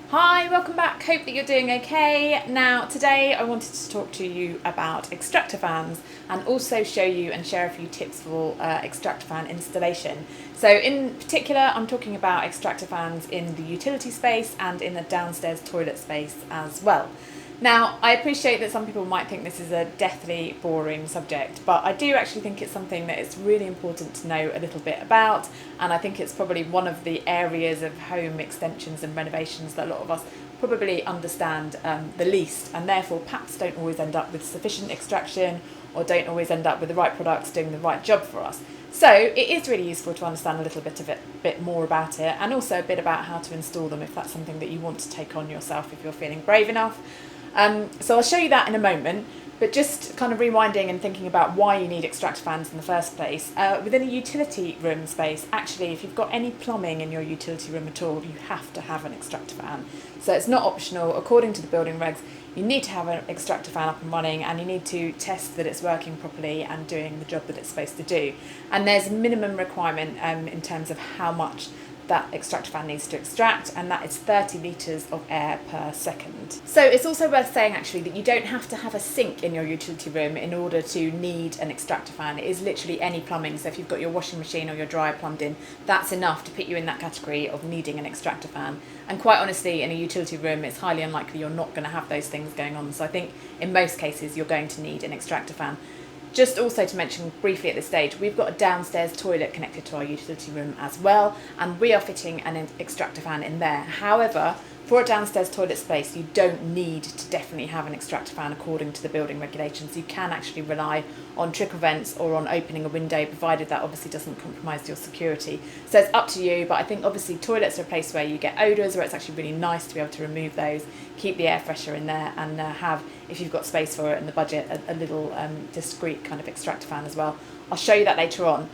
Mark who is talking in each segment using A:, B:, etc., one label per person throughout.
A: Hi, welcome back. Hope that you're doing okay. Now, today I wanted to talk to you about extractor fans and also show you and share a few tips for extractor fan installation. So in particular, I'm talking about extractor fans in the utility space and in the downstairs toilet space as well. Now, I appreciate that some people might think this is a deathly boring subject, but I do actually think it's something that it's really important to know a little bit about, and I think it's probably one of the areas of home extensions and renovations that a lot of us probably understand the least, and therefore perhaps don't always end up with sufficient extraction or don't always end up with the right products doing the right job for us. So it is really useful to understand a little bit more about it, and also a bit about how to install them if that's something that you want to take on yourself if you're feeling brave enough. So I'll show you that in a moment, but just kind of rewinding and thinking about why you need extractor fans in the first place. Within a utility room space, actually, if you've got any plumbing in your utility room at all, you have to have an extractor fan. So it's not optional. According to the building regs, you need to have an extractor fan up and running, and you need to test that it's working properly and doing the job that it's supposed to do. And there's a minimum requirement in terms of how much that extractor fan needs to extract, and that is 30 litres of air per second. So it's also worth saying actually that you don't have to have a sink in your utility room in order to need an extractor fan. It is literally any plumbing. So if you've got your washing machine or your dryer plumbed in, that's enough to put you in that category of needing an extractor fan. And quite honestly, in a utility room, it's highly unlikely you're not going to have those things going on. So I think in most cases you're going to need an extractor fan. Just also to mention briefly at this stage, we've got a downstairs toilet connected to our utility room as well, and we are fitting an extractor fan in there. However, for a downstairs toilet space, you don't need to definitely have an extractor fan according to the building regulations. You can actually rely on trickle vents or on opening a window, provided that obviously doesn't compromise your security. So it's up to you, but I think obviously toilets are a place where you get odours, where it's actually really nice to be able to remove those, keep the air fresher in there, and have, if you've got space for it and the budget, a little discreet kind of extractor fan as well. I'll show you that later on.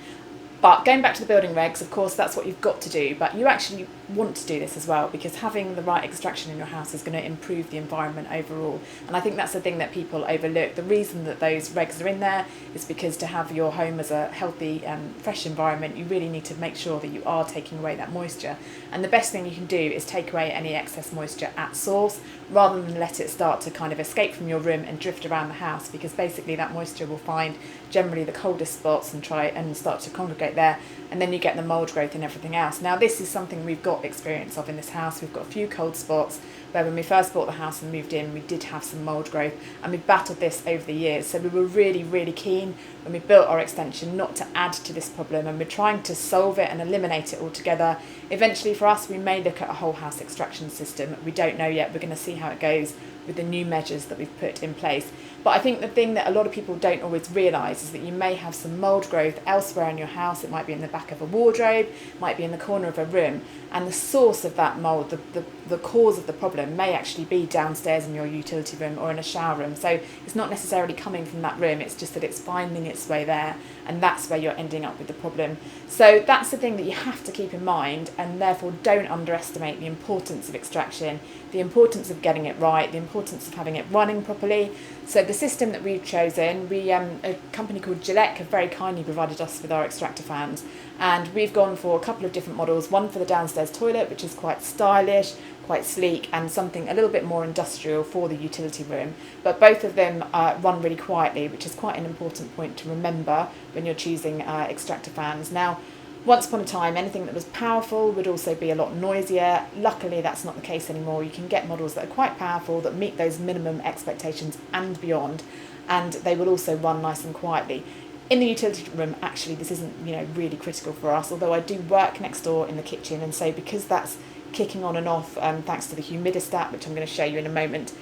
A: But going back to the building regs, of course, that's what you've got to do, but you actually want to do this as well, because having the right extraction in your house is going to improve the environment overall. And I think that's the thing that people overlook. The reason that those regs are in there is because to have your home as a healthy, fresh environment, you really need to make sure that you are taking away that moisture. And the best thing you can do is take away any excess moisture at source, rather than let it start to kind of escape from your room and drift around the house, because basically that moisture will find generally the coldest spots and try and start to congregate there, and then you get the mould growth and everything else. Now this is something we've got experience of in this house. We've got a few cold spots where when we first bought the house and moved in, we did have some mould growth, and we've battled this over the years. So we were really keen when we built our extension not to add to this problem, and we're trying to solve it and eliminate it altogether. Eventually for us, we may look at a whole house extraction system. We don't know yet. We're going to see how it goes with the new measures that we've put in place. But I think the thing that a lot of people don't always realise is that you may have some mould growth elsewhere in your house. It might be in the back of a wardrobe, it might be in the corner of a room, and the source of that mould, the cause of the problem may actually be downstairs in your utility room or in a shower room. So it's not necessarily coming from that room, it's just that it's finding its way there, and that's where you're ending up with the problem. So that's the thing that you have to keep in mind, and therefore don't underestimate the importance of extraction, the importance of getting it right, the importance of having it running properly. So the system that we've chosen, a company called Gillette have very kindly provided us with our extractor fans, and we've gone for a couple of different models, one for the downstairs toilet, which is quite stylish, quite sleek, and something a little bit more industrial for the utility room. But both of them run really quietly, which is quite an important point to remember when you're choosing extractor fans. Now, once upon a time, anything that was powerful would also be a lot noisier. Luckily, that's not the case anymore. You can get models that are quite powerful, that meet those minimum expectations and beyond, and they will also run nice and quietly. In the utility room, actually, this isn't really critical for us, although I do work next door in the kitchen, and so because that's kicking on and off thanks to the Humidistat, which I'm going to show you in a moment,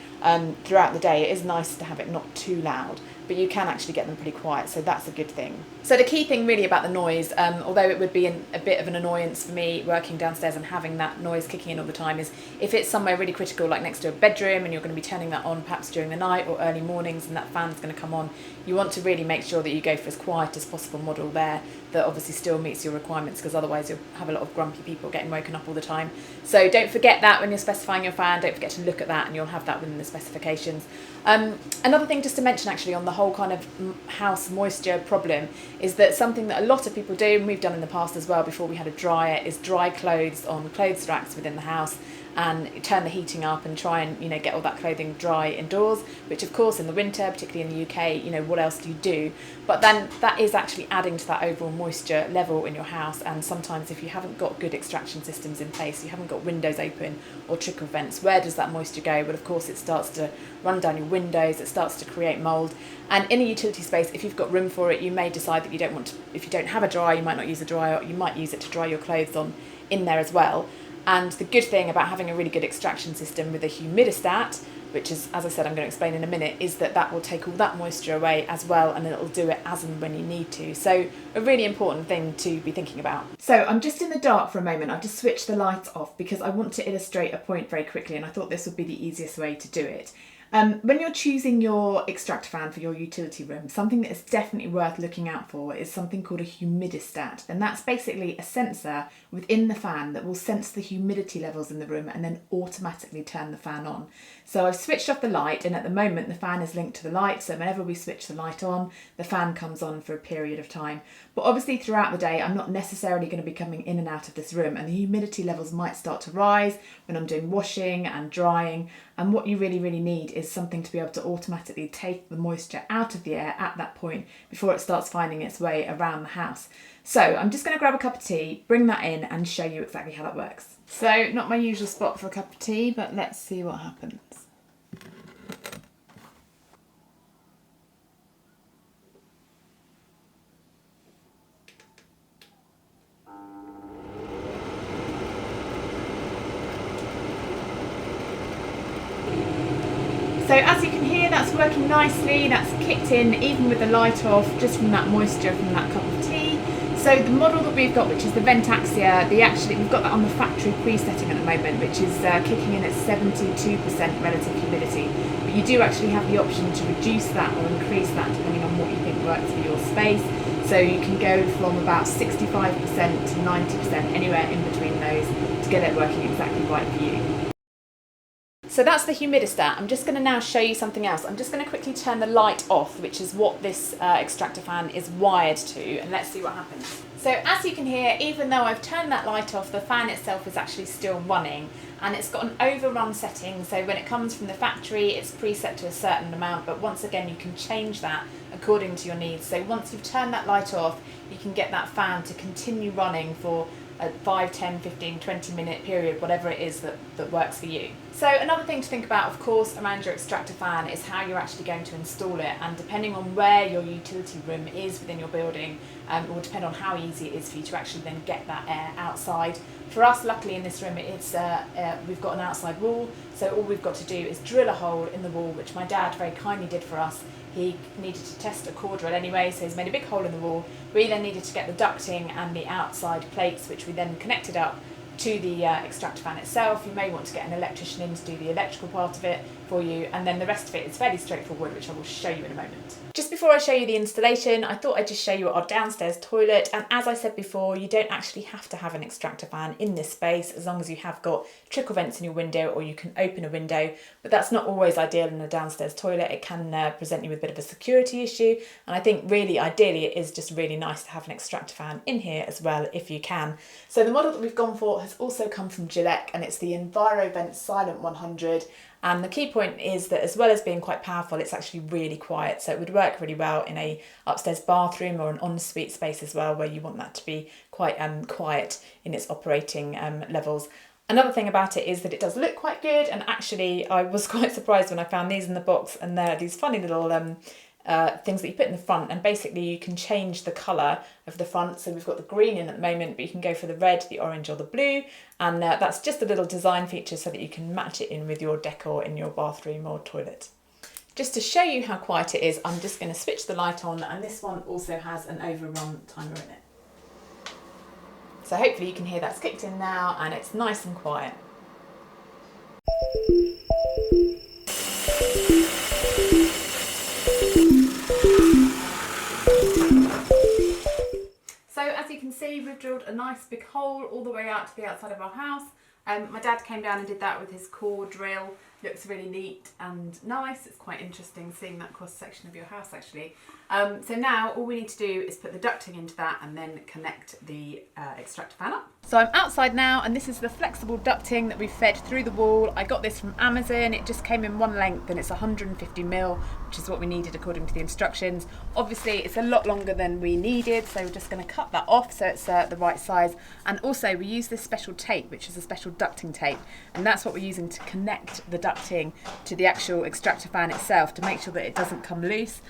A: throughout the day, it is nice to have it not too loud, but you can actually get them pretty quiet, so that's a good thing. So the key thing really about the noise, although it would be a bit of an annoyance for me working downstairs and having that noise kicking in all the time, is if it's somewhere really critical, like next to a bedroom, and you're going to be turning that on perhaps during the night or early mornings, and that fan's going to come on, you want to really make sure that you go for as quiet as possible model there that obviously still meets your requirements, because otherwise you'll have a lot of grumpy people getting woken up all the time. So don't forget that when you're specifying your fan, don't forget to look at that, and you'll have that within the specifications. Another thing just to mention actually on the whole kind of house moisture problem is that something that a lot of people do, and we've done in the past as well before we had a dryer, is dry clothes on clothes racks within the house. and turn the heating up and try and, you know, get all that clothing dry indoors, which of course in the winter, particularly in the UK, you know, what else do you do? But then that is actually adding to that overall moisture level in your house, and sometimes if you haven't got good extraction systems in place, you haven't got windows open or trickle vents, where does that moisture go? Well, of course it starts to run down your windows, it starts to create mould, and in a utility space, if you've got room for it, you may decide that you don't want to, if you don't have a dryer, you might not use a dryer, you might use it to dry your clothes on in there as well. And the good thing about having a really good extraction system with a humidistat, which is, as I said, I'm going to explain in a minute, is that that will take all that moisture away as well, and it'll do it as and when you need to. So a really important thing to be thinking about. So I'm just in the dark for a moment. I've just switched the lights off because I want to illustrate a point very quickly, and I thought this would be the easiest way to do it. When you're choosing your extractor fan for your utility room, something that is definitely worth looking out for is something called a humidistat, and that's basically a sensor within the fan that will sense the humidity levels in the room and then automatically turn the fan on. So I've switched off the light, and at the moment the fan is linked to the light, so whenever we switch the light on, the fan comes on for a period of time. But obviously throughout the day I'm not necessarily going to be coming in and out of this room, and the humidity levels might start to rise when I'm doing washing and drying, and what you really need is something to be able to automatically take the moisture out of the air at that point before it starts finding its way around the house. So I'm just going to grab a cup of tea, bring that in and show you exactly how that works. So not my usual spot for a cup of tea, but let's see what happens. So as you can hear, that's working nicely, that's kicked in even with the light off, just from that moisture from that cup of tea. So the model that we've got, which is the Vent-Axia, we've got that on the factory pre-setting at the moment, which is kicking in at 72% relative humidity. But you do actually have the option to reduce that or increase that depending on what you think works for your space. So you can go from about 65% to 90%, anywhere in between those, to get it working exactly right for you. So that's the humidistat. I'm just going to now show you something else. I'm just going to quickly turn the light off, which is what this extractor fan is wired to, and let's see what happens. So as you can hear, even though I've turned that light off, the fan itself is actually still running, and it's got an overrun setting. So when it comes from the factory, it's preset to a certain amount, but once again, you can change that according to your needs. So once you've turned that light off, you can get that fan to continue running for a 5, 10, 15, 20 minute period, whatever it is that works for you. So another thing to think about, of course, around your extractor fan is how you're actually going to install it, and depending on where your utility room is within your building, it will depend on how easy it is for you to actually then get that air outside. For us, luckily in this room, we've got an outside wall, so all we've got to do is drill a hole in the wall, which my dad very kindly did for us. He needed to test a core drill anyway, so he's made a big hole in the wall. We then needed to get the ducting and the outside plates, which we then connected up to the extractor fan itself. You may want to get an electrician in to do the electrical part of it for you, and then the rest of it is fairly straightforward, which I will show you in a moment. Just before I show you the installation, I thought I'd just show you our downstairs toilet, and as I said before, you don't actually have to have an extractor fan in this space as long as you have got trickle vents in your window, or you can open a window, but that's not always ideal in a downstairs toilet. It can present you with a bit of a security issue, and I think really ideally it is just really nice to have an extractor fan in here as well if you can. So the model that we've gone for has also come from Grille, and it's the EnviroVent Silent 100. And the key point is that as well as being quite powerful, it's actually really quiet. So it would work really well in a upstairs bathroom or an ensuite space as well, where you want that to be quite quiet in its operating levels. Another thing about it is that it does look quite good, and actually I was quite surprised when I found these in the box, and they're these funny little things that you put in the front, and basically you can change the colour of the front. So we've got the green in at the moment, but you can go for the red, the orange or the blue, and that's just a little design feature so that you can match it in with your decor in your bathroom or toilet. Just to show you how quiet it is, I'm just going to switch the light on, and this one also has an overrun timer in it. So hopefully you can hear that's kicked in now, and it's nice and quiet. So as you can see, we've drilled a nice big hole all the way out to the outside of our house. My dad came down and did that with his core drill, Looks really neat and nice. It's quite interesting seeing that cross section of your house actually. So now all we need to do is put the ducting into that and then connect the extractor fan up. So I'm outside now, and this is the flexible ducting that we fed through the wall. I got this from Amazon. It just came in one length and it's 150mm, which is what we needed according to the instructions. Obviously it's a lot longer than we needed, so we're just going to cut that off so it's the right size. And also we use this special tape, which is a special ducting tape, and that's what we're using to connect the ducting to the actual extractor fan itself to make sure that it doesn't come loose,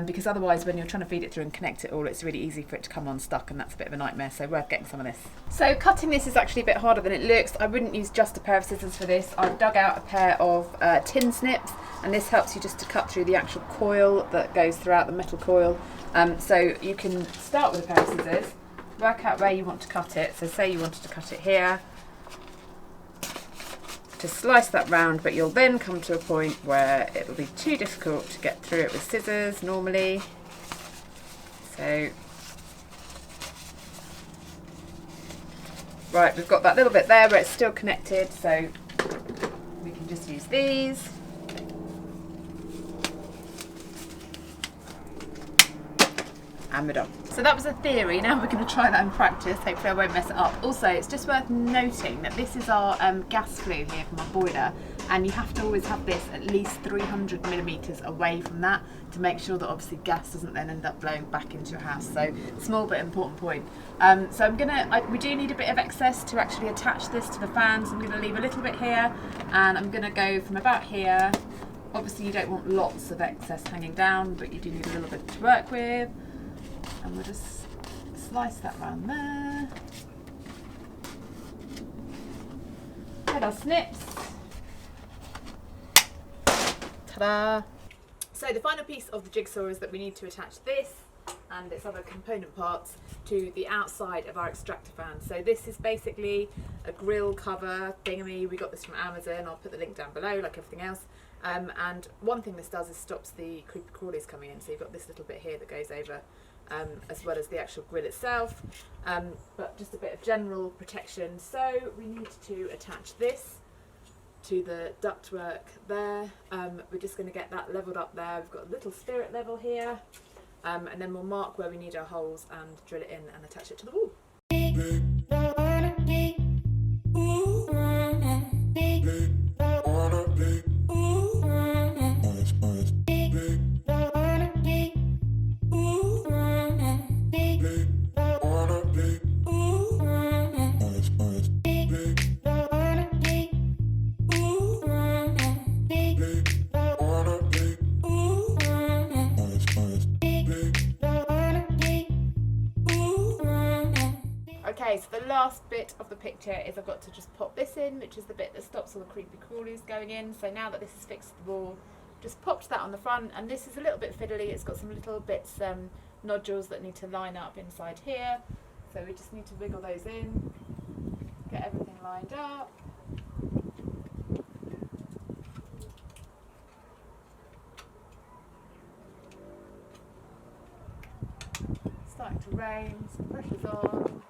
A: because otherwise when you're trying to feed it through and connect it all, it's really easy for it to come unstuck, and that's a bit of a nightmare, so worth getting some of this. So cutting this is actually a bit harder than it looks. I wouldn't use just a pair of scissors for this. I've dug out a pair of tin snips, and this helps you just to cut through the actual coil that goes throughout the metal coil. So you can start with a pair of scissors, work out where you want to cut it. So say you wanted to cut it here, to slice that round, but you'll then come to a point where it'll be too difficult to get through it with scissors normally. So, right, we've got that little bit there where it's still connected, so we can just use these. And we're done. So that was a theory, now we're going to try that in practice. Hopefully I won't mess it up. Also, it's just worth noting that this is our gas flue here from our boiler, and you have to always have this at least 300mm away from that to make sure that obviously gas doesn't then end up blowing back into your house. So small but important point. So we do need a bit of excess to actually attach this to the fan, so I'm going to leave a little bit here, and I'm going to go from about here. Obviously you don't want lots of excess hanging down, but you do need a little bit to work with. And we'll just slice that round there. Get our snips. Ta-da! So the final piece of the jigsaw is that we need to attach this and its other component parts to the outside of our extractor fan. So this is basically a grill cover thingy. We got this from Amazon. I'll put the link down below like everything else. And one thing this does is stops the creepy crawlies coming in. So you've got this little bit here that goes over, as well as the actual grill itself, but just a bit of general protection. So we need to attach this to the ductwork there. We're just going to get that levelled up there. We've got a little spirit level here, and then we'll mark where we need our holes and drill it in and attach it to the wall. Okay, so the last bit of the picture is I've got to just pop this in, which is the bit that stops all the creepy crawlies going in. So now that this is fixed to the wall, just popped that on the front, and this is a little bit fiddly. It's got some little bits, nodules that need to line up inside here. So we just need to wiggle those in, get everything lined up. It's starting to rain, so the pressure's on.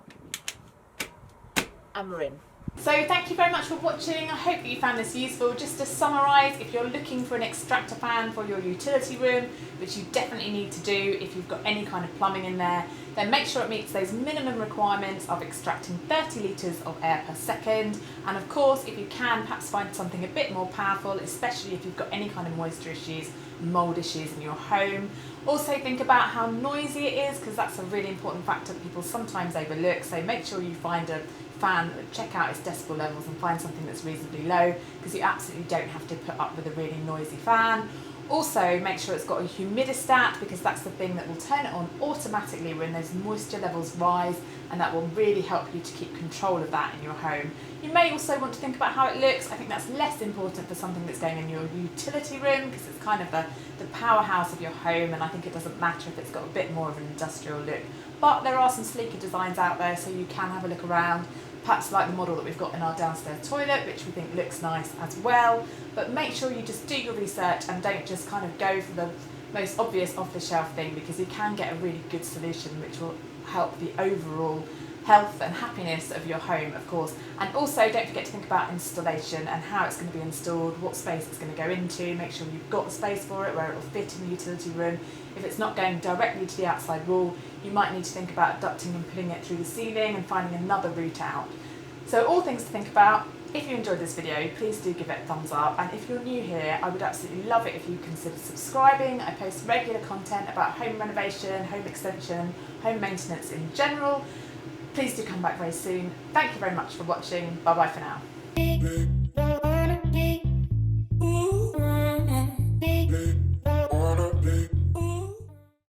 A: And we're in. So thank you very much for watching. I hope that you found this useful. Just to summarise, if you're looking for an extractor fan for your utility room, which you definitely need to do if you've got any kind of plumbing in there, then make sure it meets those minimum requirements of extracting 30 litres of air per second. And of course, if you can, perhaps find something a bit more powerful, especially if you've got any kind of moisture issues, mould issues in your home. Also think about how noisy it is, because that's a really important factor that people sometimes overlook. So make sure you find a fan, check out its decibel levels and find something that's reasonably low, because you absolutely don't have to put up with a really noisy fan. Also make sure it's got a humidistat, because that's the thing that will turn it on automatically when those moisture levels rise, and that will really help you to keep control of that in your home. You may also want to think about how it looks. I think that's less important for something that's going in your utility room, because it's kind of the powerhouse of your home, and I think it doesn't matter if it's got a bit more of an industrial look. But there are some sleeker designs out there, so you can have a look around. Perhaps like the model that we've got in our downstairs toilet, which we think looks nice as well. But make sure you just do your research and don't just kind of go for the most obvious off-the-shelf thing, because you can get a really good solution which will help the overall health and happiness of your home, of course. And also don't forget to think about installation and how it's going to be installed, what space it's going to go into. Make sure you've got the space for it, where it will fit in the utility room. If it's not going directly to the outside wall, you might need to think about ducting and putting it through the ceiling and finding another route out. So all things to think about. If you enjoyed this video, please do give it a thumbs up, and if you're new here, I would absolutely love it if you consider subscribing. I post regular content about home renovation, home extension, home maintenance in general. Please do come back very soon. Thank you very much for watching. Bye bye for now.